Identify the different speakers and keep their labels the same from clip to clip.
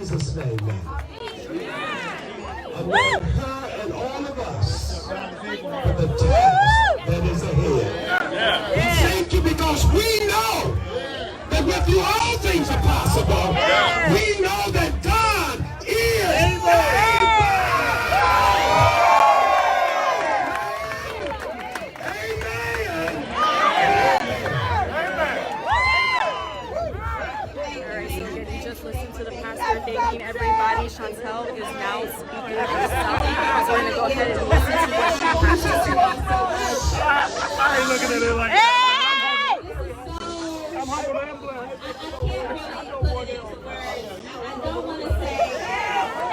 Speaker 1: Jesus' name now. Anoint her and all of us for the task that is ahead. We thank you because we know that with you all things are possible. We know that God is able.
Speaker 2: Thanking everybody. Shontel is now speaking herself. So we're going to go ahead and listen to what she has to say.
Speaker 3: I ain't looking at it like
Speaker 4: that.
Speaker 3: I'm humble and blessed.
Speaker 4: I can't really put it into words. I don't want to say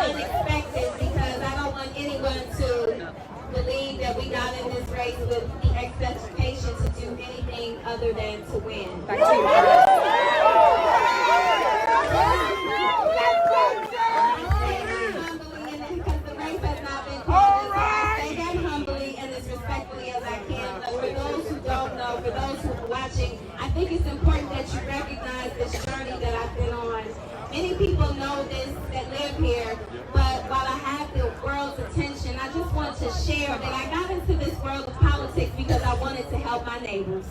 Speaker 4: unexpected because I don't want anyone to believe that we got in this race with the expectation to do anything other than to win.
Speaker 2: Back to you.
Speaker 4: For those who are watching, I think it's important that you recognize this journey that I've been on. Many people know this that live here, but while I have the world's attention, I just want to share that I got into this world of politics because I wanted to help my neighbors.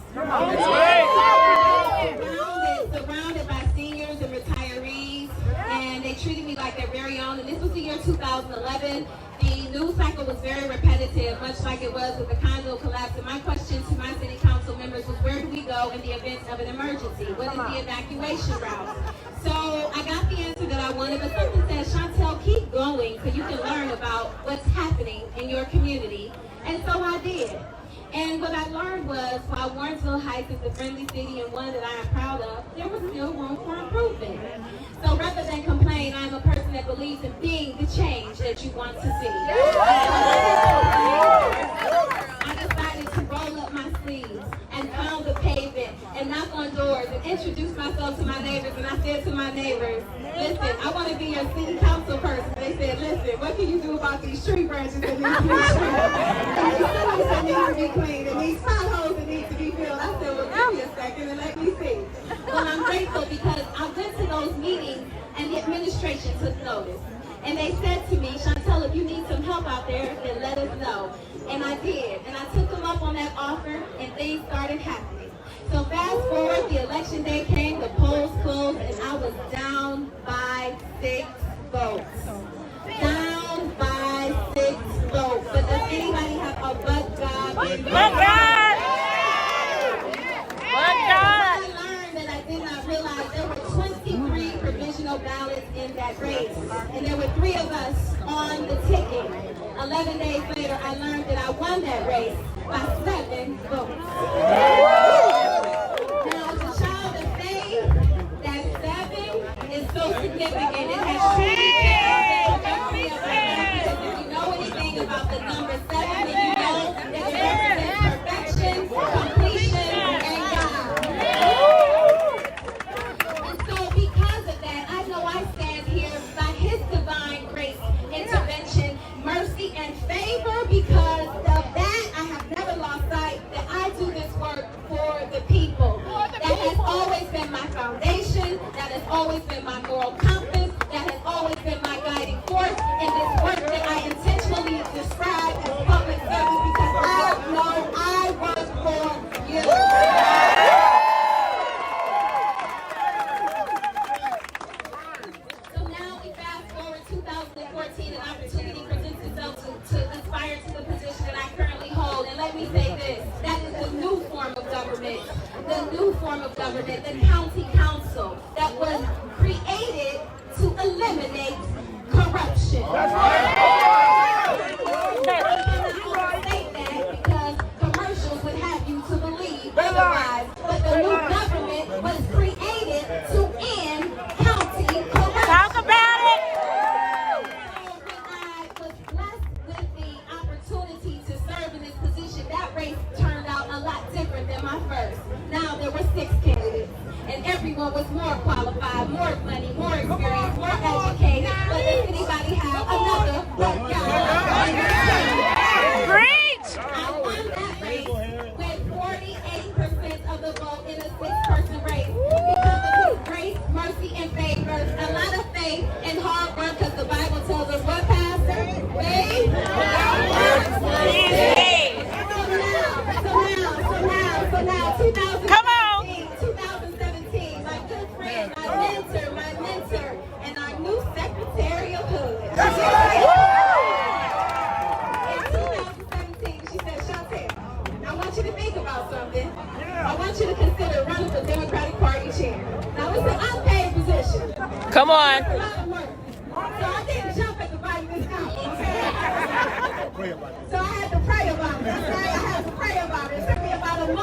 Speaker 4: Surrounded by seniors and retirees, and they treated me like their very own. And this was the year 2011. The news cycle was very repetitive, much like it was with the condo collapse. And my question to my city council members was, where do we go in the event of an emergency? What is the evacuation route? So I got the answer that I wanted, but something said, Shontel, keep going so you can learn about what's happening in your community. And so I did. And what I learned was, while Warrensville Heights is a friendly city and one that I am proud of, there was still room for improvement. So rather than complain, I'm a person that believes in being the change that you want to see. I decided to roll up my sleeves and pound the pavement and knock on doors and introduce myself to my neighbors. And I said to my neighbors, listen, I want to be your city council person. They said, listen, what can you do about these tree branches that need to be trimmed? And these cities that need to be cleaned and these potholes that need to be filled? I said, well, give me a second and let me see. Well, I'm grateful because I went to those meetings and the administration took notice. And they said to me, Shontel, if you need some help out there, then let us know. And I did. And I took them up on that offer and things started happening. So fast forward, the election day came, the polls closed, and I was down by 6 votes. Down by 6 votes. But does anybody have a but God?
Speaker 2: But God! But God!
Speaker 4: I learned that I did not realize there were 23 provisional ballots in that race. And there were 3 of us on the ticket. 11 days later, I learned that I won that race by 7 votes. Now, as a child of faith, that 7 is so significant. It has truly changed the trajectory of my life. Because if you know anything about the number 7, then you know that it represents perfection, completion, and God. And so because of that, I know I stand here by His divine grace, intervention, mercy, and favor. Because of that, I have never lost sight that I do this work for the people. That has always been my foundation. That has always been my moral compass. That has always been my guiding force in this work that I intentionally describe as public service, because I know I work for you. So now we fast forward 2014, an opportunity presents itself to aspire to the position that I currently hold. And let me say this, that is the new form of government. The new form of government, the county council, that was created to eliminate corruption. That's right. I state that because commercials would have you to believe otherwise. But the new government was created to end county corruption.
Speaker 2: Talk about it!
Speaker 4: When I was blessed with the opportunity to serve in this position, that race turned out a lot different than my first. Now there were 6 candidates, and everyone was more qualified, more money, more experience, more educated. But does anybody have another but God?
Speaker 2: Preach!
Speaker 4: I won that race with 48% of the vote in a 6-person race because of His grace, mercy, and favor, a lot of faith, and hard
Speaker 5: Come on.
Speaker 4: That's a lot of work. So I didn't jump at the bike this time, okay? So I had to pray about it. Okay? I had to pray about it. It took me about a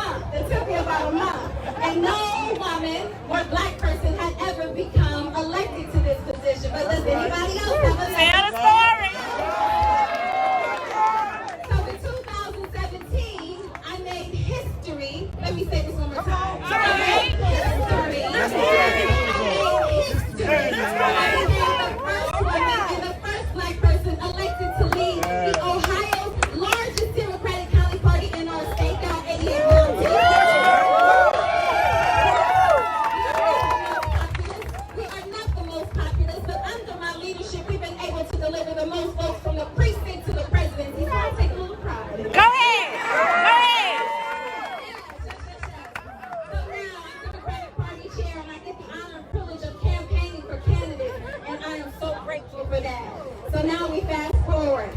Speaker 4: month. And no woman or black person had ever become elected to this position. But does anybody else have a
Speaker 5: Tell the story.
Speaker 4: So in 2017, I made history. Let me say this one more time. I made history. I became the first woman and the first black person elected to lead the Ohio's largest Democratic county party in our state, got 88 counties. We are not the most populous, but under my leadership, we've been able to deliver the most votes from the precinct to the presidency. So I take a little pride.
Speaker 5: Go ahead. Go ahead.
Speaker 4: So now I'm Democratic Party chair, and I get the honor and privilege of campaigning for candidates, and I am so grateful for that. So now we fast forward.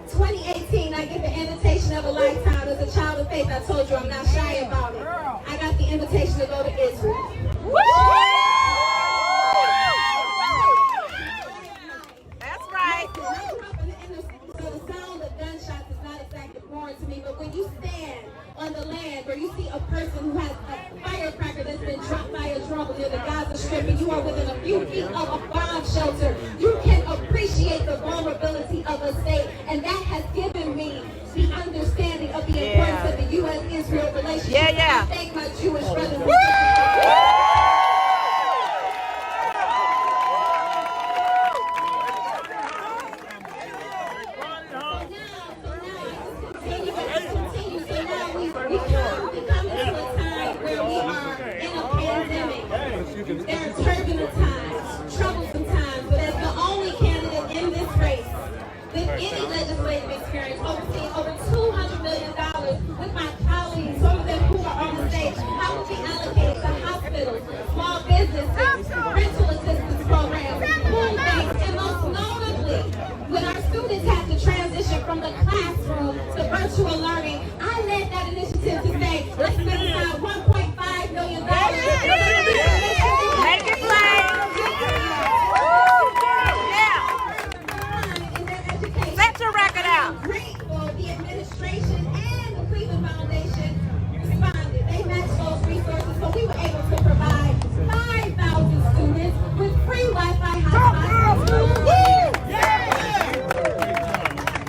Speaker 4: 2018, I get the invitation of a lifetime. As a child of faith, I told you I'm not shy about it. I got the invitation to go to Israel.
Speaker 5: That's right.
Speaker 4: So the sound of gunshots is not exactly foreign to me, but when you stand on the land where you see a person who has a firecracker that's been dropped by a drone near the Gaza Strip, and you are within a few feet of a bomb shelter, you can appreciate the vulnerability of a state, and that has given me the understanding of the importance of the U.S.-Israel relationship.
Speaker 5: Yeah.
Speaker 4: I thank my Jewish brothers and sisters. There are turbulent times, troublesome times, but as the only candidate in this race with any legislative experience, overseeing over $200 million with my colleagues, some of them who are on the stage, I will be allocated to hospitals, small businesses, rental assistance programs, school banks, and most notably, when our students have to transition from the classroom to virtual learning, I led that initiative to say, let's spend about $1.5 million.
Speaker 5: Make it plain. Yeah. Let your record out.
Speaker 4: Grateful the administration and the Cleveland Foundation responded. They matched those resources, so we were able to provide 5,000 students with free Wi-Fi hotspots.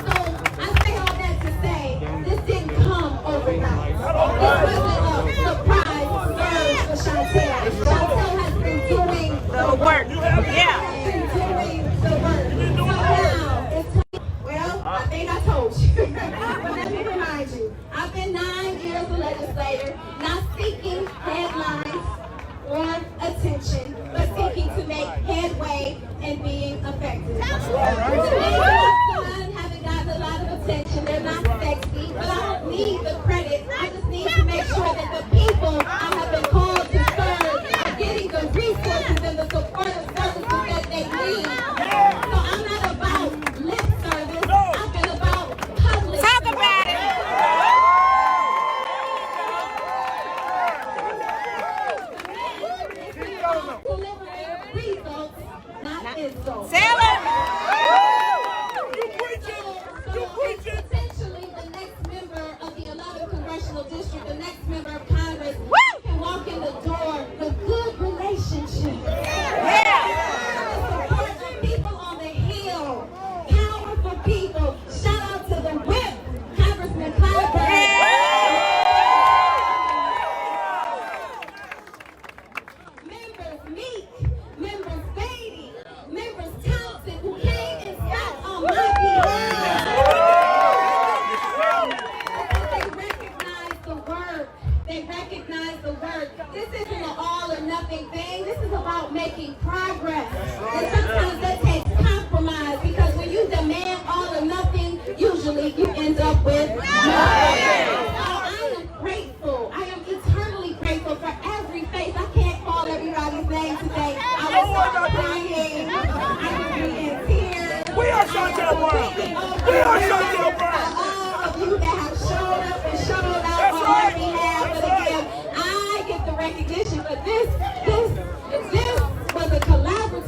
Speaker 4: So I say all that to say, this didn't come overnight. This wasn't a surprise surge for Shontel. Shontel has been doing
Speaker 5: The work. Yeah.
Speaker 4: Well, I think I told you. But let me remind you, I've been 9 years a legislator, not seeking headlines or attention, but seeking to make headway and being effective. The men haven't gotten a lot of attention. They're not sexy, but I don't need the credit. I just need to make sure that the people I have been called to serve are getting the resources and the supportive services that they need. So I'm not about lip service. I've been about public.
Speaker 5: Talk about it.
Speaker 4: Delivering results, not insults.
Speaker 5: Tell it.
Speaker 4: Potentially the next member of the 11th Congressional District, the next member of Congress, can walk in the door with good relationship. The support of people on the Hill, powerful people. Shout out to the whip, Congressman Clyburn. Members Meek, members Beatty, members Thompson, who came and sat on my behalf. They recognize the work. They recognize the work. This isn't an all or nothing thing. This is about making progress. And sometimes that takes compromise, because when you demand all or nothing, usually you end up with nothing. I am grateful. I am eternally grateful for every face. I can't call everybody's name today. I was crying. I was in tears.
Speaker 3: We are Shontel Brown. We are Shontel Brown.
Speaker 4: All of you that have showed up and showed out on my behalf. But again, I get the recognition, but this was a collaborative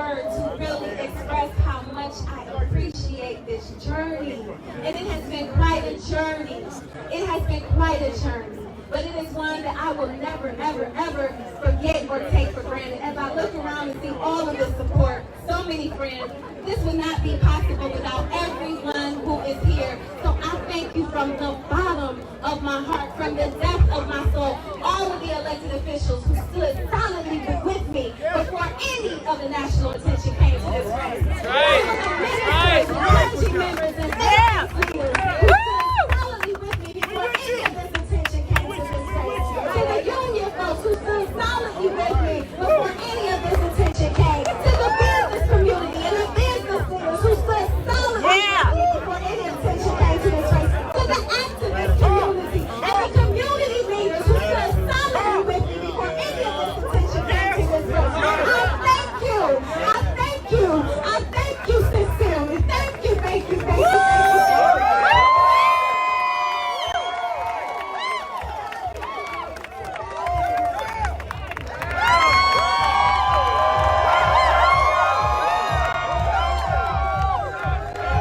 Speaker 4: word to really express how much I appreciate this journey. And it has been quite a journey. It has been quite a journey. But it is one that I will never, ever, ever forget or take for granted. As I look around and see all of the support, so many friends, this would not be possible without everyone who is here. So I thank you from the bottom of my heart, from the depth of my soul, all of the elected officials who stood silently with me before any of the national attention.